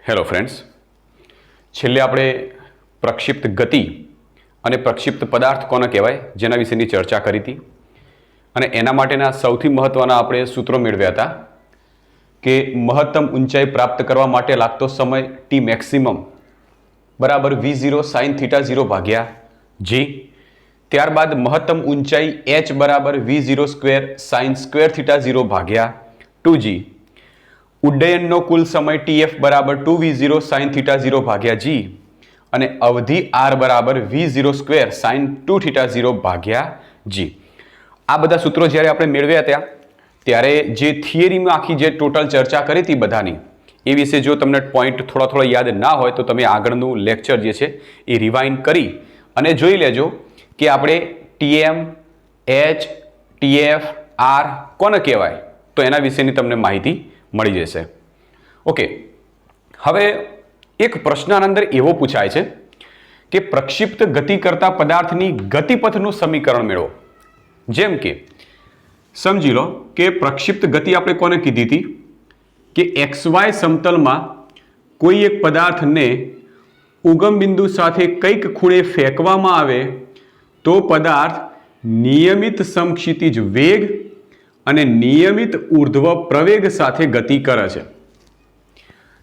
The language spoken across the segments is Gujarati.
હેલો ફ્રેન્ડ્સ, છેલ્લે આપણે પ્રક્ષિપ્ત ગતિ અને પ્રક્ષિપ્ત પદાર્થ કોને કહેવાય જેના વિશેની ચર્ચા કરી હતી અને એના માટેના સૌથી મહત્ત્વના આપણે સૂત્રો મેળવ્યા હતા કે મહત્તમ ઊંચાઈ પ્રાપ્ત કરવા માટે લાગતો સમય ટી મેક્સિમમ બરાબર v0 sin θ0 ભાગ્યા g. ત્યારબાદ મહત્તમ ઊંચાઈ h બરાબર v0 સ્ક્વેર sin સ્ક્વેર θ0 ભાગ્યા 2g. ઉડ્ડયનનો કુલ સમય tf બરાબર 2v0 sin θ0 ભાગ્યા g અને અવધિ r બરાબર v0 સ્ક્વેર sin 2θ0 ભાગ્યા g. આ બધા સૂત્રો જ્યારે આપણે મેળવ્યા હતા ત્યારે જે થિયરીમાં આખી જે ટોટલ ચર્ચા કરી હતી બધાની એ વિશે જો તમને પોઈન્ટ થોડા યાદ ના હોય તો તમે આગળનું લેક્ચર જે છે એ રિવાઇન્ડ કરી અને જોઈ લેજો કે આપણે tm, h, tf, r કોને કહેવાય તો એના વિશેની તમને માહિતી મળી જશે. ઓકે, હવે એક પ્રશ્ન આના અંદર એવો પૂછાય છે કે પ્રક્ષિપ્ત ગતિ કરતા પદાર્થની ગતિપથનું સમીકરણ મેળવો. જેમ કે સમજી લો કે પ્રક્ષિપ્ત ગતિ આપણે કોને કીધી હતી કે xy સમતલમાં કોઈ એક પદાર્થને ઉગમ બિંદુ સાથે કંઈક ખૂણે ફેંકવામાં આવે તો પદાર્થ નિયમિત સમક્ષિતિજ વેગ અને નિયમિત ઉર્ધ્વ પ્રવેગ સાથે ગતિ કરે છે.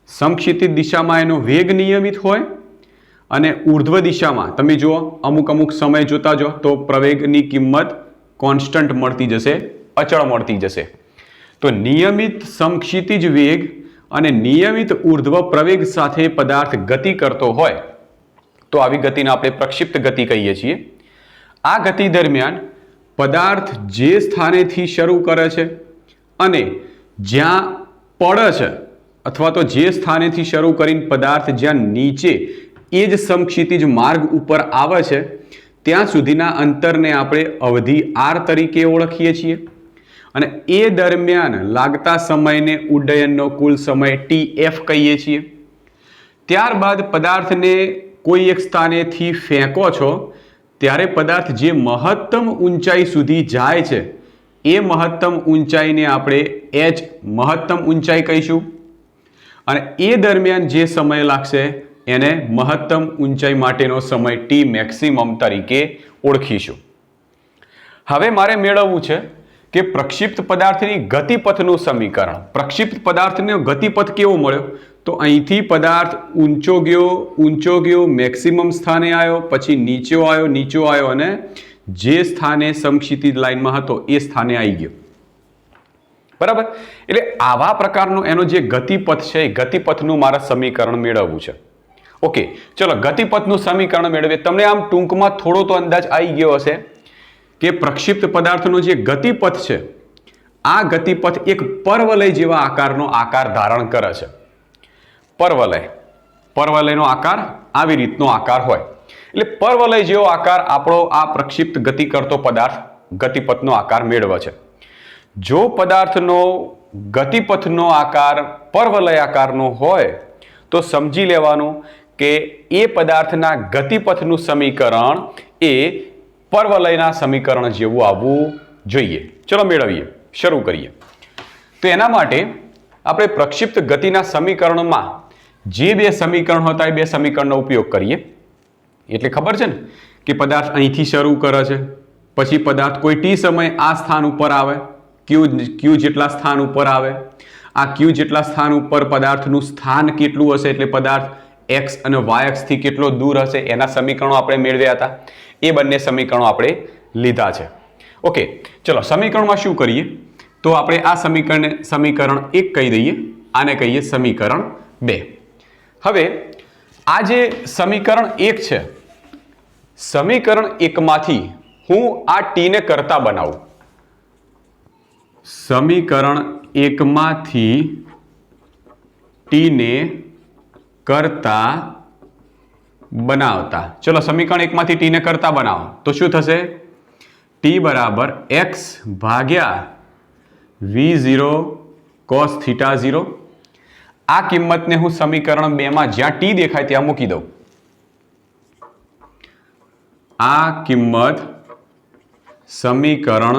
સમક્ષિતિજ દિશામાં એનો વેગ નિયમિત હોય અને ઉર્ધ્વ દિશામાં તમે જુઓ અમુક સમય જોતા જો તો પ્રવેગની કિંમત કોન્સ્ટન્ટ મળતી જશે, અચળ મળતી જશે. તો નિયમિત સમક્ષિતિજ વેગ અને નિયમિત ઉર્ધ્વ પ્રવેગ સાથે પદાર્થ ગતિ કરતો હોય તો આવી ગતિને આપણે પ્રક્ષિપ્ત ગતિ કહીએ છીએ. આ ગતિ દરમિયાન પદાર્થ જે સ્થાનેથી શરૂ કરે છે અને જ્યાં પડે છે અથવા તો જે સ્થાનેથી શરૂ કરીને પદાર્થ જ્યાં નીચે એ જ સમક્ષિતિજ માર્ગ ઉપર આવે છે ત્યાં સુધીના અંતરને આપણે અવધિ r તરીકે ઓળખીએ છીએ અને એ દરમિયાન લાગતા સમયને ઉડ્ડયનનો કુલ સમય tf કહીએ છીએ. ત્યારબાદ પદાર્થને કોઈ એક સ્થાનેથી ફેંકો છો ત્યારે પદાર્થ જે મહત્તમ ઊંચાઈ સુધી જાય છે એ મહત્તમ ઊંચાઈને આપણે h મહત્તમ ઊંચાઈ કહીશું અને એ દરમિયાન જે સમય લાગશે એને મહત્તમ ઊંચાઈ માટેનો સમય t મેક્સિમમ તરીકે ઓળખીશું. હવે મારે મેળવવું છે કે પ્રક્ષિપ્ત પદાર્થની ગતિપથનું સમીકરણ. પ્રક્ષિપ્ત પદાર્થનો ગતિપથ કેવો મળ્યો તો અહીંથી પદાર્થ ઊંચો ગયો મેક્સિમમ સ્થાને આવ્યો, પછી નીચો આવ્યો અને જે સ્થાને સમક્ષિતિજ લાઈનમાં હતો એ સ્થાને આવી ગયો. બરાબર, એટલે આવા પ્રકારનો એનો જે ગતિપથ છે એ ગતિપથનું મારે સમીકરણ મેળવવું છે. ઓકે, ચલો ગતિપથનું સમીકરણ મેળવીએ. તમને આમ ટૂંકમાં થોડો તો અંદાજ આવી ગયો હશે કે પ્રક્ષિપ્ત પદાર્થનો જે ગતિપથ છે આ ગતિપથ એક પરવલય જેવા આકારનો આકાર ધારણ કરે છે. પરવલયનો આકાર આવી રીતનો આકાર હોય એટલે પરવલય જેવો આકાર આપણો આ પ્રક્ષિપ્ત ગતિ કરતો પદાર્થ ગતિપથનો આકાર મેળવે છે. જો પદાર્થનો ગતિપથનો આકાર પરવલય આકારનો હોય તો સમજી લેવાનું કે એ પદાર્થના ગતિપથનું સમીકરણ એ પરવલયના સમીકરણ જેવું આવવું જોઈએ. ચલો મેળવીએ, શરૂ કરીએ. તો એના માટે આપણે પ્રક્ષિપ્ત ગતિના સમીકરણમાં જે બે સમીકરણ હતા એ બે સમીકરણનો ઉપયોગ કરીએ. એટલે ખબર છે ને કે પદાર્થ અહીંથી શરૂ કરે છે, પછી પદાર્થ કોઈ t સમય આ સ્થાન ઉપર આવે, q જેટલા સ્થાન ઉપર આવે. આ q જેટલા સ્થાન ઉપર પદાર્થનું સ્થાન કેટલું હશે એટલે પદાર્થ x અને y અક્ષથી કેટલો દૂર હશે એના સમીકરણો આપણે મેળવ્યા હતા. એ બંને સમીકરણો આપણે લીધા છે. ઓકે, ચલો સમીકરણમાં શું કરીએ તો આપણે આ સમીકરણ 1 કહી દઈએ, આને કહીએ સમીકરણ 2. હવે આ જે સમીકરણ 1 છે, સમીકરણ 1 માંથી હું આ t ને કરતા બનાવું. સમીકરણ 1 માંથી t ને કરતા બનાવતા. ચલો સમીકરણ 1 માંથી t ને કરતા બનાવો તો શું થશે? t બરાબર x ભાગ્યા v0 cos θ0. આ કિંમતને હું સમીકરણ 2 માં જ્યાં t દેખાય ત્યાં મૂકી દઉં. આ કિંમત સમીકરણ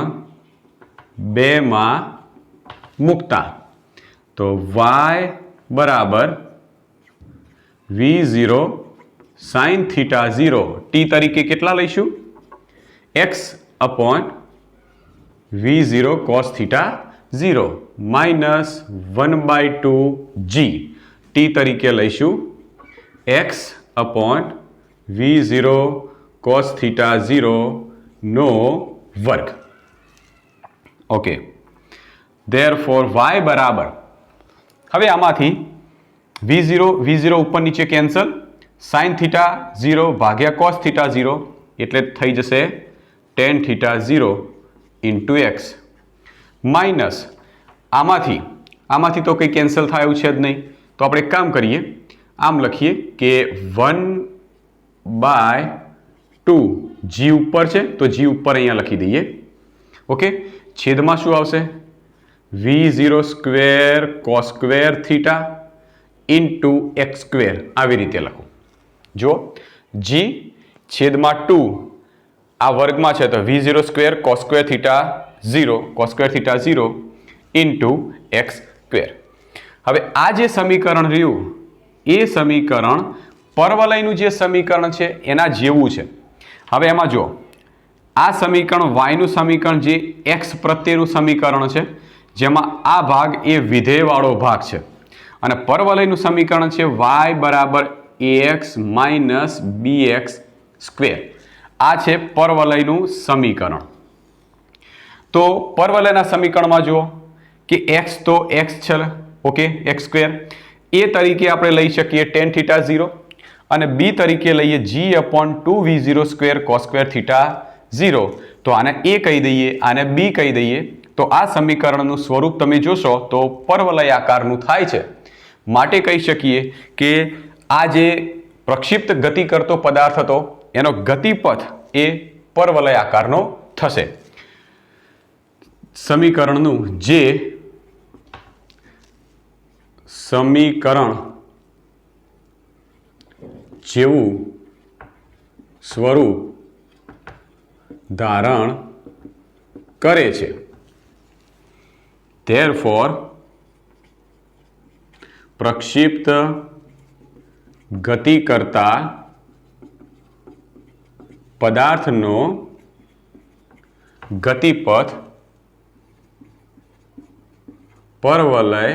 2 માં મૂકતા તો y બરાબર v0 sin થીટા 0 t તરીકે કેટલા લઈશું? x upon v0 cos theta 0 minus 1/2 g t તરીકે લઈશું x upon v0 cos theta 0 નો વર્ગ. ઓકે, therefore y બરાબર, હવે આમાંથી v0 ઉપર નીચે કેન્સલ, sin થીટા 0 ભાગ્યા cos થીટા 0 એટલે થઈ જશે tan theta 0 into x minus આમાંથી તો કંઈ કેન્સલ થાય એવું છે જ નહીં, તો આપણે એક કામ કરીએ, આમ લખીએ કે 1/2 g ઉપર છે તો g ઉપર અહીંયા લખી દઈએ. ઓકે, છેદમાં શું આવશે? v0 square cos square theta into x square, આવી રીતે લખો. જો g છેદમાં 2 આ વર્ગમાં છે તો v0 square cos square theta 0 cos square theta 0 into x square. હવે આ જે સમીકરણ રહ્યું એ સમીકરણ પરવલયનું જે સમીકરણ છે એના જેવું છે. હવે એમાં જો આ સમીકરણ yનું સમીકરણ જે x પ્રત્યેનું સમીકરણ છે, જેમાં આ ભાગ એ વિધેયવાળો ભાગ છે, અને પરવલયનું સમીકરણ છે y બરાબર ax માઇનસ bx સ્ક્વેર. આ છે પરવલયનું સમીકરણ. તો પરવલયના સમીકરણમાં જુઓ કે x તો x છે, ઓકે, x સ્ક્વેર, એ તરીકે આપણે લઈ શકીએ tan થીટા 0 અને b તરીકે લઈએ g upon 2v0 square cos square theta 0. તો આને a કહી દઈએ, આને b કહી દઈએ. તો આ સમીકરણનું સ્વરૂપ તમે જોશો તો પરવલય આકારનું થાય છે. માટે કહી શકીએ કે આ જે પ્રક્ષિપ્ત ગતિ કરતો પદાર્થ હતો એનો ગતિપથ એ પરવલય આકારનો થશે. સમીકરણનું જે સમીકરણ જેવું સ્વરૂપ ધારણ કરે છે. therefore પ્રક્ષિપ્ત ગતિ કરતા પદાર્થનો ગતિપથ પરવલય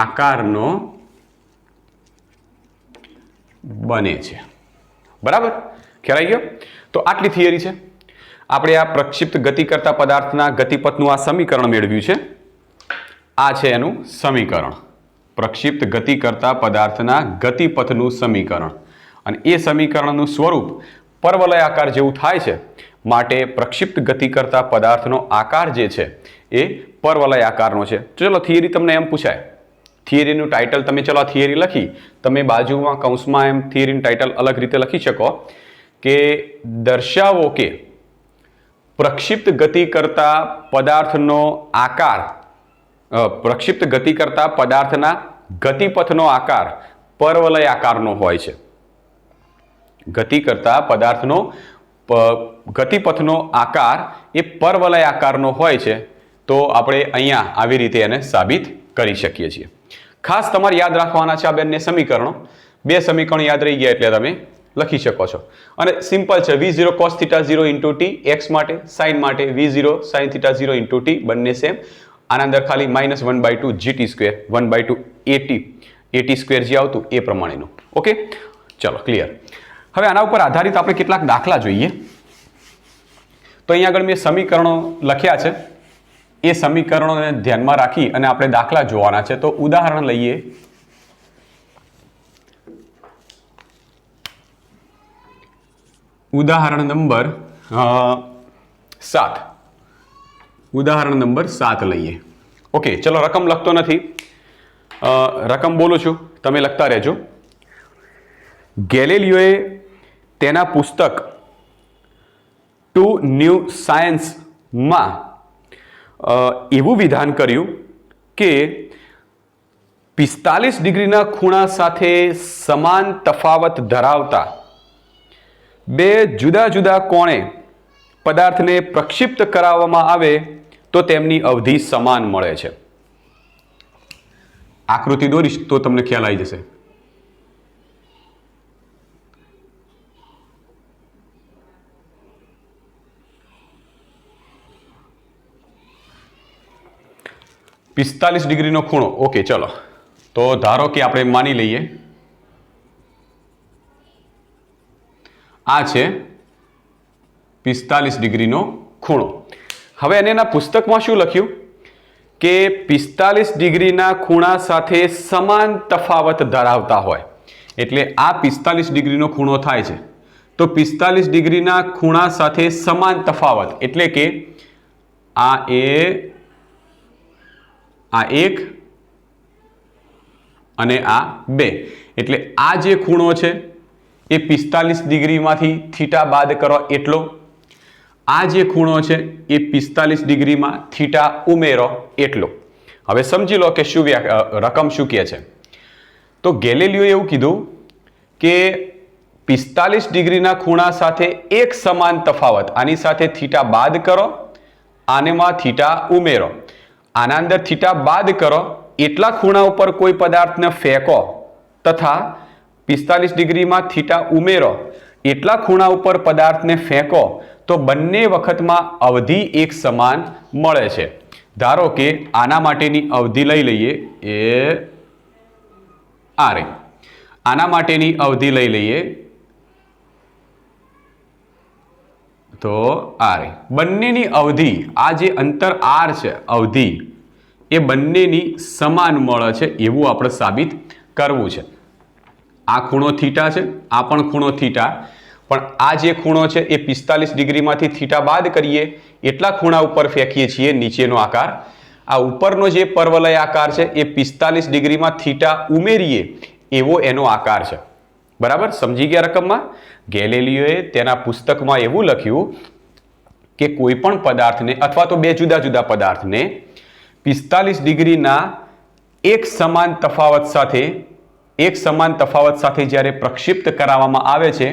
આકારનો બને છે. બરાબર, ખ્યાલ આવી ગયો? તો આટલી થિયરી છે. આપણે આ પ્રક્ષિપ્ત ગતિ કરતા પદાર્થના ગતિપથનું આ સમીકરણ મેળવ્યું છે. આ છે એનું સમીકરણ, પ્રક્ષિપ્ત ગતિ કરતા પદાર્થના ગતિપથનું સમીકરણ, અને એ સમીકરણનું સ્વરૂપ પરવલય આકાર જેવું થાય છે. માટે પ્રક્ષિપ્ત ગતિ કરતા પદાર્થનો આકાર જે છે એ પરવલય આકારનો છે. ચલો થિયરી તમને એમ પૂછાય, થિયરીનું ટાઇટલ તમે ચલો આ થિયરી લખી, તમે બાજુમાં કૌંસમાં એમ થિયરીનું ટાઇટલ અલગ રીતે લખી શકો કે દર્શાવો કે પ્રક્ષિપ્ત ગતિ કરતા પદાર્થનો આકાર, પ્રક્ષિપ્ત ગતિ કરતા પદાર્થના ગતિપથનો આકાર પરવલય આકારનો હોય છે. ગતિ કરતા પદાર્થનો ગતિપથનો આકાર એ પરવલય આકારનો હોય છે. તો આપણે અહીંયા આવી રીતે એને સાબિત કરી શકીએ છીએ. ખાસ તમારે યાદ રાખવાના છે આ બંને સમીકરણો. બે સમીકરણો યાદ રહી ગયા એટલે તમે લખી શકો છો. અને સિમ્પલ છે, v0 cos theta 0 into t x માટે, સાઇન માટે v0 sin theta 0 into t, બંને સેમ. આના અંદર ખાલી minus 1/2 gt square, 1/2 at square જે આવતું એ પ્રમાણેનું. ઓકે, ચલો ક્લિયર. હવે આના ઉપર આધારિત આપણે કેટલાક દાખલા જોઈએ. તો અહીંયા આગળ મેં સમીકરણો લખ્યા છે, એ સમીકરણોને ધ્યાનમાં રાખી અને આપણે દાખલા જોવાના છે. તો ઉદાહરણ લઈએ. ઉદાહરણ નંબર 7. ઉદાહરણ નંબર 7 લઈએ. ઓકે, ચલો રકમ લખતો નથી, રકમ બોલું છું, તમે લખતા રહેજો. ગેલિલિયોએ તેના પુસ્તક ટુ ન્યૂ સાયન્સમાં એવું વિધાન કર્યું કે 45 ડિગ્રીના ખૂણા સાથે સમાન તફાવત ધરાવતા બે જુદા જુદા કોણે પદાર્થને પ્રક્ષિપ્ત કરાવવામાં આવે તો તેમની અવધિ સમાન મળે છે. આકૃતિ દોરીશ તો તમને ખ્યાલ આવી જશે. 45 ડિગ્રીનો ખૂણો. ઓકે, ચલો તો ધારો કે આપણે માની લઈએ આ છે 45 ડિગ્રીનો ખૂણો. હવે એના પુસ્તકમાં શું લખ્યું કે 45 ડિગ્રીના ખૂણા સાથે સમાન તફાવત ધરાવતા હોય, એટલે આ 45 ડિગ્રીનો ખૂણો થાય છે તો 45 ડિગ્રીના ખૂણા સાથે સમાન તફાવત એટલે કે આ એક અને આ બે, એટલે આ જે ખૂણો છે એ 45 ડિગ્રીમાંથી થીટા બાદ કરો એટલો, આ જે ખૂણો છે એ 45 ડિગ્રીમાં થીટા ઉમેરો એટલો. હવે સમજી લો કે શું રકમ શું કહે છે. તો ગેલિલિયોએ એવું કીધું કે 45 ડિગ્રીના ખૂણા સાથે એક સમાન તફાવત, આની સાથે થીટા બાદ કરો, આનેમાં થીટા ઉમેરો, આના અંદર થીટા બાદ કરો, એટલા ખૂણા ઉપર કોઈ પદાર્થને ફેંકો તથા 45 ડિગ્રીમાં થીટા ઉમેરો, એટલા ખૂણા ઉપર પદાર્થને ફેંકો તો બંને વખતમાં અવધિ એક સમાન મળે છે. ધારો કે આના માટેની અવધિ લઈ લઈએ એ આ રહી, આના માટેની અવધિ લઈ લઈએ તો આ રહી. બંનેની અવધિ, આ જે અંતર આર છે અવધિ, એ બંનેની સમાન મળે છે એવું આપણે સાબિત કરવું છે. આ ખૂણો થીટા છે, આ પણ ખૂણો થીટા, પણ આ જે ખૂણો છે એ 45 ડિગ્રીમાંથી થીટા બાદ કરીએ એટલા ખૂણા ઉપર ફેંકીએ છીએ નીચેનો આકાર. આ ઉપરનો જે પરવલય આકાર છે એ 45 ડિગ્રીમાં થીટા ઉમેરીએ એવો એનો આકાર છે. બરાબર, સમજી ગયા રકમમાં? ગેલિલિયોએ તેના પુસ્તકમાં એવું લખ્યું કે કોઈ પણ પદાર્થને અથવા તો બે જુદા જુદા પદાર્થને 45 ડિગ્રીના એક સમાન તફાવત સાથે જ્યારે પ્રક્ષિપ્ત કરાવવામાં આવે છે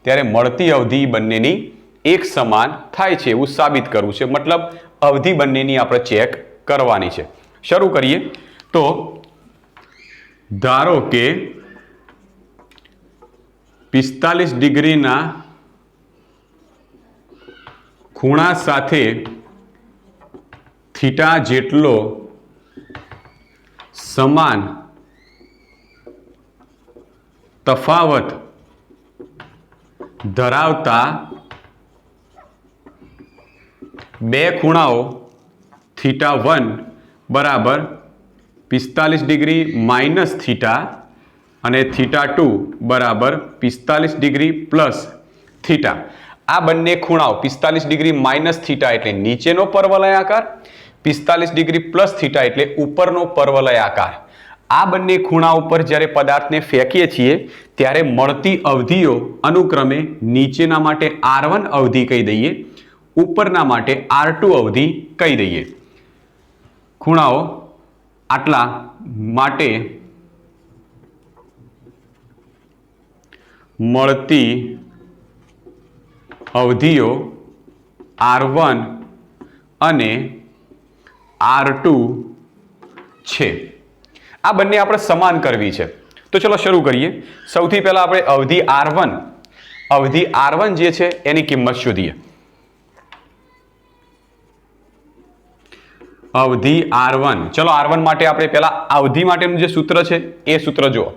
ત્યારે મળતી અવધિ બંનેની એક સમાન થાય છે એવું સાબિત કરવું છે. મતલબ અવધિ બંનેની આપણે ચેક કરવાની છે. શરૂ કરીએ તો ધારો કે 45 ડિગ્રીના ખૂણા સાથે થીટા જેટલો સમાન તફાવત ધરાવતા બે ખૂણાઓ θ1 બરાબર 45 ડિગ્રી માઇનસ થીટા અને θ2 બરાબર 45 ડિગ્રી પ્લસ થીટા. આ બંને ખૂણાઓ 45 ડિગ્રી માઇનસ થીટા એટલે નીચેનો પરવલય આકાર, 45 ડિગ્રી પ્લસ થીટા એટલે ઉપરનો પરવલય આકાર. આ બંને ખૂણા ઉપર જ્યારે પદાર્થને ફેંકીએ છીએ ત્યારે મળતી અવધિઓ અનુક્રમે નીચેના માટે R1 અવધિ કહી દઈએ, ઉપરના માટે R2 અવધિ કહી દઈએ. ખૂણાઓ આટલા માટે મળતી અવધિઓ R1 અને R2 છે. આ બંને આપણે સમાન કરવી છે. તો ચલો શરૂ કરીએ. સૌથી પહેલા આપણે અવધિ R1 જે છે એની કિંમત શોધીએ. અવધિ R1, ચલો R1 માટે આપણે પહેલા અવધિ માટેનું જે સૂત્ર છે એ સૂત્ર જુઓ.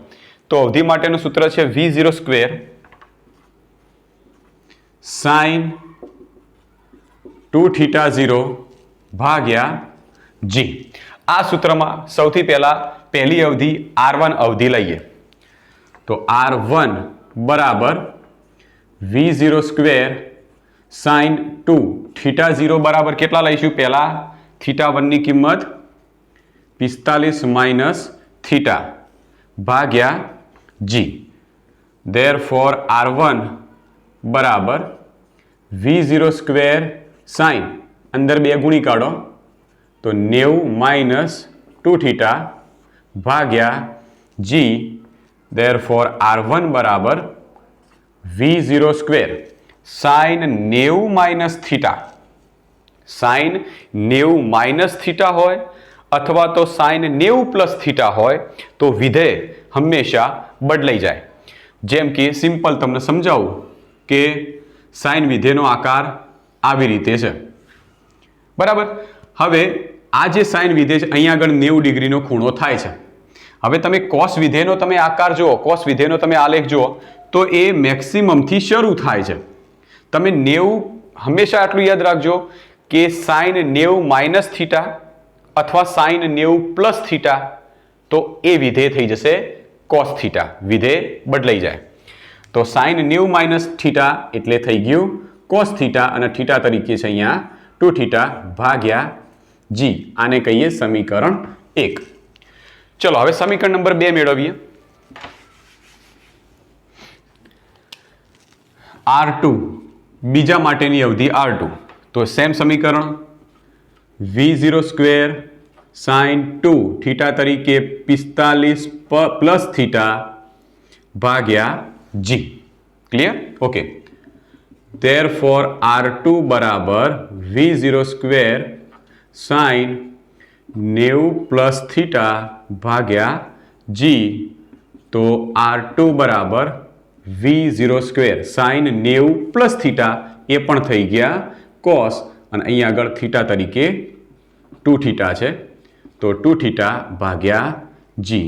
તો અવધિ માટેનું સૂત્ર છે V0 સ્ક્વેર sin 2θ0 ભાગ્યા G. આ સૂત્રમાં સૌથી પહેલા પહેલી અવધિ R1 અવધિ લઈએ. તો R1 બરાબર V0 સ્ક્વેર sin 2θ0 બરાબર કેટલા લઈશું? પહેલા θ1 ની કિંમત 45 માઇનસ થીટા ભાગ્યા G. Therefore R1 બરાબર V0 સ્ક્વેર sin, અંદર બે ગુણી કાઢો તો 90 માઇનસ 2θ ભાગ્યા G. Therefore R1 બરાબર V0 square sin 90 minus theta, sin 90 minus theta હોય અથવા તો sin 90 પ્લસ થીટા હોય તો વિધેય હંમેશા બદલાઈ જાય. જેમ કે સિમ્પલ તમને સમજાવું કે સાઇન વિધેયનો આકાર આવી રીતે છે. બરાબર. હવે આ જે સાઇન વિધેય છે અહીંયા આગળ 90 ડિગ્રીનો ખૂણો થાય છે. હવે તમે કોસ વિધેયનો તમે આકાર જુઓ, કોસ વિધેયનો તમે આલેખ જુઓ તો એ મેક્સિમમથી શરૂ થાય છે. તમે 90 હંમેશા આટલું યાદ રાખજો કે સાઇન 90 માઇનસ થીટા અથવા સાઇન 90 પ્લસ થીટા તો એ વિધેય થઈ જશે કોસ થીટા, વિધેય બદલાઈ જાય. તો સાઇન 90 માઇનસ થીટા એટલે થઈ ગયું કોસ થીટા અને થીટા તરીકે છે અહીંયા 2 થીટા ભાગ્યા જી. આને કહીએ સમીકરણ 1. ચલો હવે સમીકરણ નંબર 2 મેળવીએ. R2 બીજા માટેની અવધિ R2 તો સેમ સમીકરણ V0 સ્ક્વેર સાઇન 2 થીટા તરીકે 45 પ્લસ થીટા ભાગ્યા જી. ક્લિયર? ઓકે. Therefore R2 બરાબર V0 square sine 90 plus theta ભાગ્યા જી. તો R2 બરાબર V0 square sine 90 plus theta એ પણ થઈ ગયા કોસ અને અહીંયા આગળ થીટા તરીકે 2 થીટા છે તો 2 થીટા ભાગ્યા જી.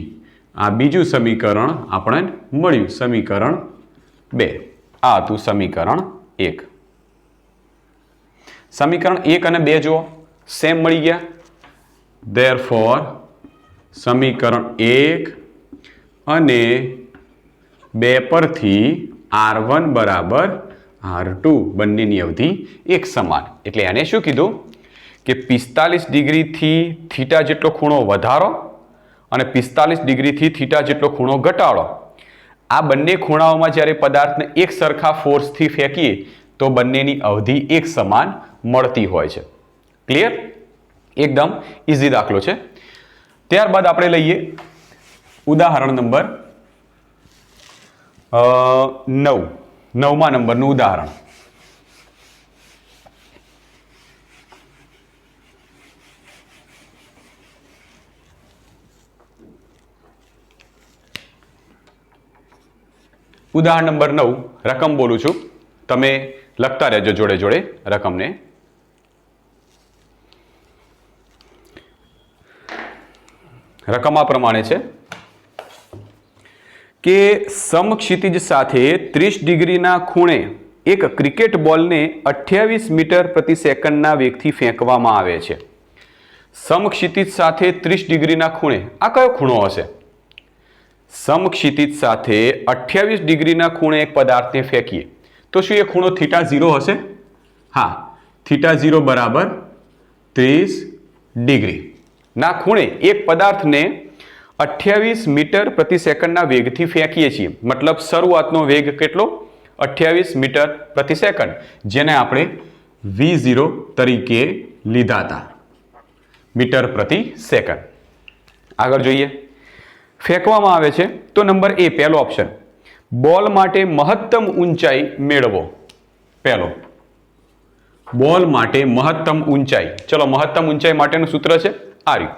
આ બીજું સમીકરણ આપણે મળ્યું, સમીકરણ 2. આ હતું સમીકરણ 1. સમીકરણ 1 અને 2 જુઓ સેમ મળી ગયા. Therefore સમીકરણ 1 અને 2 પરથી R1 બરાબર R2 બંનેની અવધિ એક સમાન. એટલે એને શું કીધું કે 45 ડિગ્રીથી થીટા જેટલો ખૂણો વધારો અને 45 ડિગ્રીથી થીટા જેટલો ખૂણો ઘટાડો. આ બંને ખૂણાઓમાં જ્યારે પદાર્થને એક સરખા ફોર્સથી ફેંકીએ તો બંનેની અવધિ એક સમાન મળતી હોય છે. ક્લિયર? એકદમ ઇઝી દાખલો છે. ત્યારબાદ આપણે લઈએ ઉદાહરણ નંબર 9. 9મા નંબરનું ઉદાહરણ. ઉદાહરણ નંબર 9 રકમ બોલું છું, તમે લખતા રહેજો જોડે જોડે રકમને. રકમ આ પ્રમાણે છે કે સમક્ષિતિજ સાથે 30 ડિગ્રીના ખૂણે એક ક્રિકેટ બોલને 28 મીટર પ્રતિ સેકન્ડના વેગથી ફેંકવામાં આવે છે. સમક્ષિતિજ સાથે 30 ડિગ્રીના ખૂણે આ કયો ખૂણો હશે? સમક્ષિતિજ સાથે 28 ડિગ્રીના ખૂણે એક પદાર્થને ફેંકીએ તો શું એ ખૂણો થીટા 0 હશે? હા, થીટા 0 બરાબર 30 ડિગ્રી ના ખૂણે એક પદાર્થને 28 મીટર પ્રતિ સેકન્ડના વેગથી ફેંકીએ છીએ. મતલબ શરૂઆતનો વેગ કેટલો? 28 મીટર પ્રતિ સેકન્ડ, જેને આપણે V0 તરીકે લીધા હતા, મીટર પ્રતિ સેકન્ડ. આગળ જોઈએ. ફેંકવામાં આવે છે તો નંબર એ પહેલો ઓપ્શન, બોલ માટે મહત્તમ ઊંચાઈ મેળવો. પહેલો, બોલ માટે મહત્તમ ઊંચાઈ. ચલો, મહત્તમ ઊંચાઈ માટેનું સૂત્ર છે આ રહ્યું.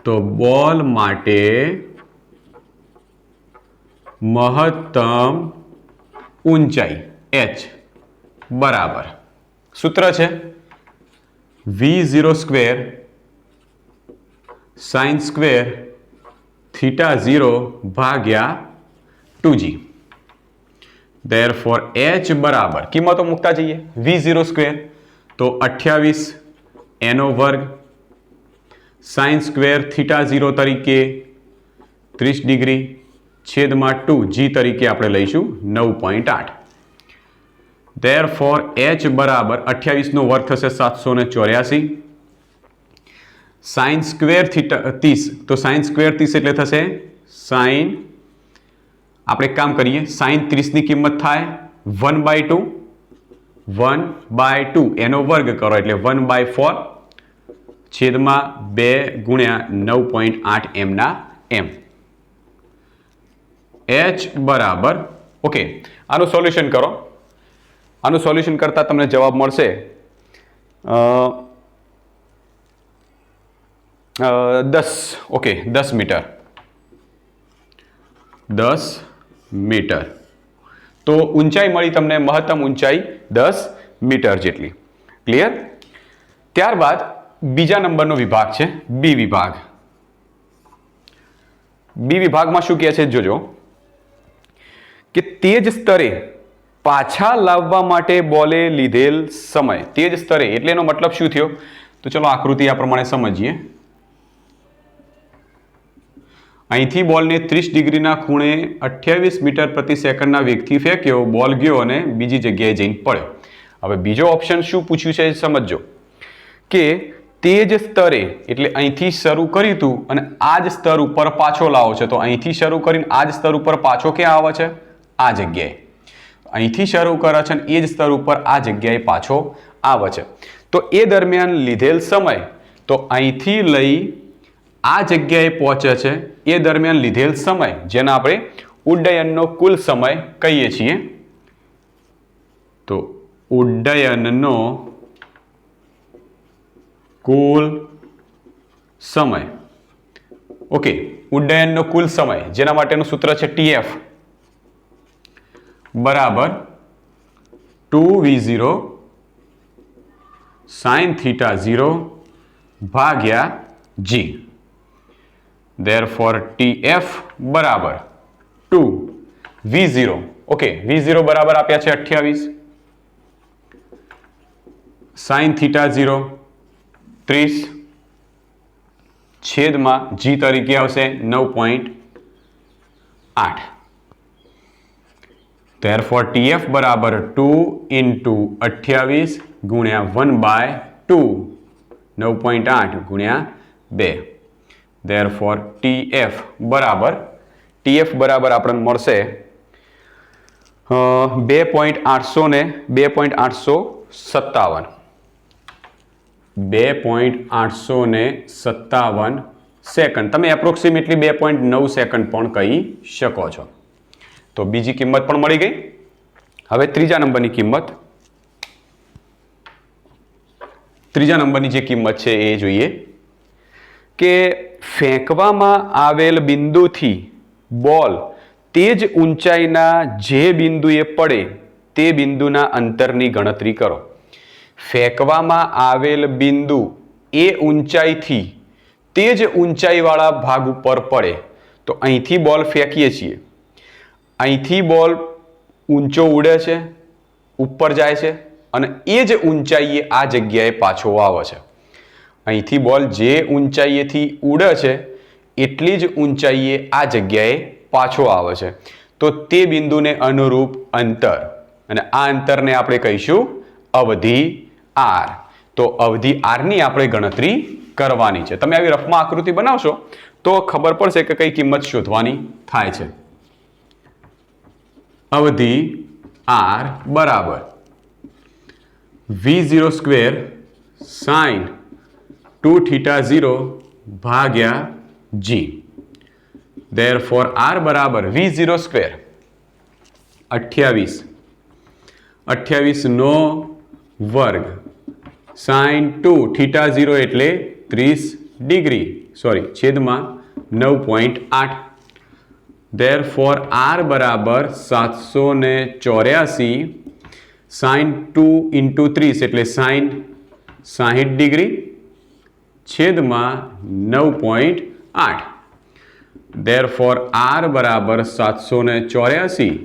તો બોલ માટે મહત્તમ ઊંચાઈ h બરાબર સૂત્ર છે V0 square sine square theta 0 ભાગ્યા 2g. Therefore h બરાબર કિંમતો મૂકતા જઈએ. V0 સ્ક્વેર તો 28 એનો વર્ગ સાઇન સ્ક્વેર થીટા 0 તરીકે 30 ડિગ્રી છેદમાં 2g તરીકે આપણે લઈશું 9.8. Therefore h બરાબર 28 નો વર્ગ થશે 784. સાઇન સ્ક્વેર થીટા 30 તો સાઇન સ્ક્વેર 30 એટલે થશે સાઇન, આપણે કામ કરીએ, સાઇન 30 ની કિંમત થાય 1/2, 1/2 એનો વર્ગ કરો એટલે 1/4 છેદમાં 2 ગુણ્યા 9.8 m ના m. h બરાબર ઓકે. આનું સોલ્યુશન કરો. આનું સોલ્યુશન કરતા તમને જવાબ મળશે 10. Okay, 10 metre. 10 મીટર. તો ઊંચાઈ મળી તમને, મહત્તમ ઊંચાઈ 10 મીટર જેટલી. ક્લિયર? ત્યારબાદ બીજા નંબરનો વિભાગ છે બી વિભાગ. બી વિભાગમાં શું કહે છે જોજો કે તે જ સ્તરે પાછા લાવવા માટે બોલે લીધેલ સમય. તે જ સ્તરે એટલે એનો મતલબ શું થયો? તો ચલો આકૃતિ આ પ્રમાણે સમજીએ. અહીંથી બોલને 30 ડિગ્રીના ખૂણે 28 મીટર પ્રતિ સેકન્ડના વેગથી ફેંક્યો, બોલ ગયો અને બીજી જગ્યાએ જઈને પડ્યો. હવે બીજો ઓપ્શન શું પૂછ્યું છે સમજો કે તે જ સ્તરે એટલે અહીંથી શરૂ કર્યું હતું અને આ જ સ્તર ઉપર પાછો લાવો છે. તો અહીંથી શરૂ કરીને આ જ સ્તર ઉપર પાછો ક્યાં આવે છે? આ જગ્યાએ. અહીંથી શરૂ કરે છે અને એ જ સ્તર ઉપર આ જગ્યાએ પાછો આવે છે. તો એ દરમિયાન લીધેલ સમય, તો અહીંથી લઈ આ જગ્યાએ પહોંચે છે એ દરમિયાન લીધેલ સમય, જેને આપણે ઉડ્ડયનનો કુલ સમય કહીએ છીએ. તો ઉડ્ડયનનો કુલ સમય. ઓકે, ઉડ્ડયનનો કુલ સમય, જેના માટેનું સૂત્ર છે TF બરાબર 2v0 sin theta 0 ભાગ્યા g. Therefore TF બરાબર 2v0. ઓકે, v0 બરાબર આપ્યા છે 28, sin theta 0 30 છેદમાં g તરીકે આવશે 9.8. Therefore TF બરાબર 2 into 28 ગુણ્યા 1/2 9.8 ગુણ્યા 2. Therefore TF બરાબર આપણને મળશે 2.800 ને 2.857 2.857 સેકન્ડ. તમે એપ્રોક્સિમેટલી 2.9 સેકન્ડ પણ કહી શકો છો. તો બીજી કિંમત પણ મળી ગઈ. હવે ત્રીજા નંબરની જે કિંમત છે એ જોઈએ કે ફેંકવામાં આવેલ બિંદુથી બોલ તે જ ઊંચાઈના જે બિંદુએ પડે તે બિંદુના અંતરની ગણતરી કરો. ફેંકવામાં આવેલ બિંદુ એ ઊંચાઈથી તે જ ઊંચાઈવાળા ભાગ ઉપર પડે. તો અહીંથી બોલ ફેંકીએ છીએ, અહીંથી બોલ ઊંચો ઉડે છે, ઉપર જાય છે અને એ જ ઊંચાઈએ આ જગ્યાએ પાછો આવે છે. અહીંથી બોલ જે ઊંચાઈએથી ઉડે છે એટલી જ ઊંચાઈએ આ જગ્યાએ પાછો આવે છે. તો તે બિંદુને અનુરૂપ અંતર, અને આ અંતરને આપણે કહીશું અવધિ r. તો અવધિ r ની આપણે ગણતરી કરવાની છે. તમે આવી રફમાં આકૃતિ બનાવશો તો ખબર પડશે કે કઈ કિંમત શોધવાની થાય છે. અવધિ r બરાબર v0 સ્ક્વેર sin 2 theta 0 ભાગ્યા g. Therefore r બરાબર v0 સ્ક્વેર 28 નો વર્ગ sin 2 theta 0 એટલે 30 ડિગ્રી છેદમાં 9.8. Therefore r બરાબર 784 sin 2 into 30 એટલે sin 60 ડિગ્રી છેદમાં 9.8. Therefore r બરાબર 784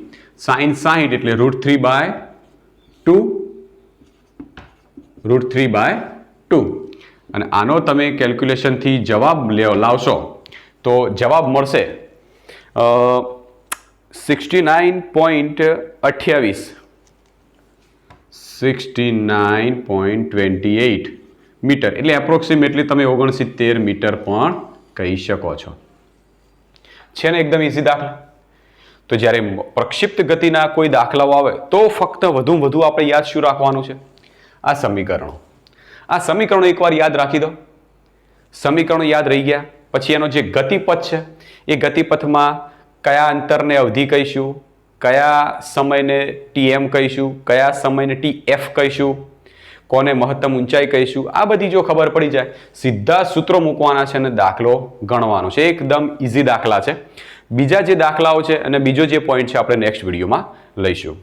sin 60 એટલે √3/2 અને આનો તમે કેલ્ક્યુલેશનથી જવાબ લાવશો તો જવાબ મળશે 69.28 મીટર, એટલે એપ્રોક્સિમેટલી તમે 69 મીટર પણ કહી શકો છો. છે ને એકદમ ઇઝી દાખલા. તો જ્યારે પ્રક્ષિપ્ત ગતિના કોઈ દાખલાઓ આવે તો ફક્ત વધુમાં વધુ આપણે યાદ શું રાખવાનું છે? આ સમીકરણો. આ સમીકરણો એકવાર યાદ રાખી દો. સમીકરણો યાદ રહી ગયા પછી એનો જે ગતિપથ છે એ ગતિપથમાં કયા અંતરને અવધિ કહીશું, કયા સમયને TM કહીશું, કયા સમયને TF કહીશું, કોને મહત્તમ ઊંચાઈ કહીશું, આ બધી જો ખબર પડી જાય સીધા સૂત્રો મૂકવાના છે અને દાખલો ગણવાનો છે. એકદમ ઇઝી દાખલા છે. બીજા જે દાખલાઓ છે અને બીજો જે પોઈન્ટ છે આપણે નેક્સ્ટ વિડીયોમાં લઈશું.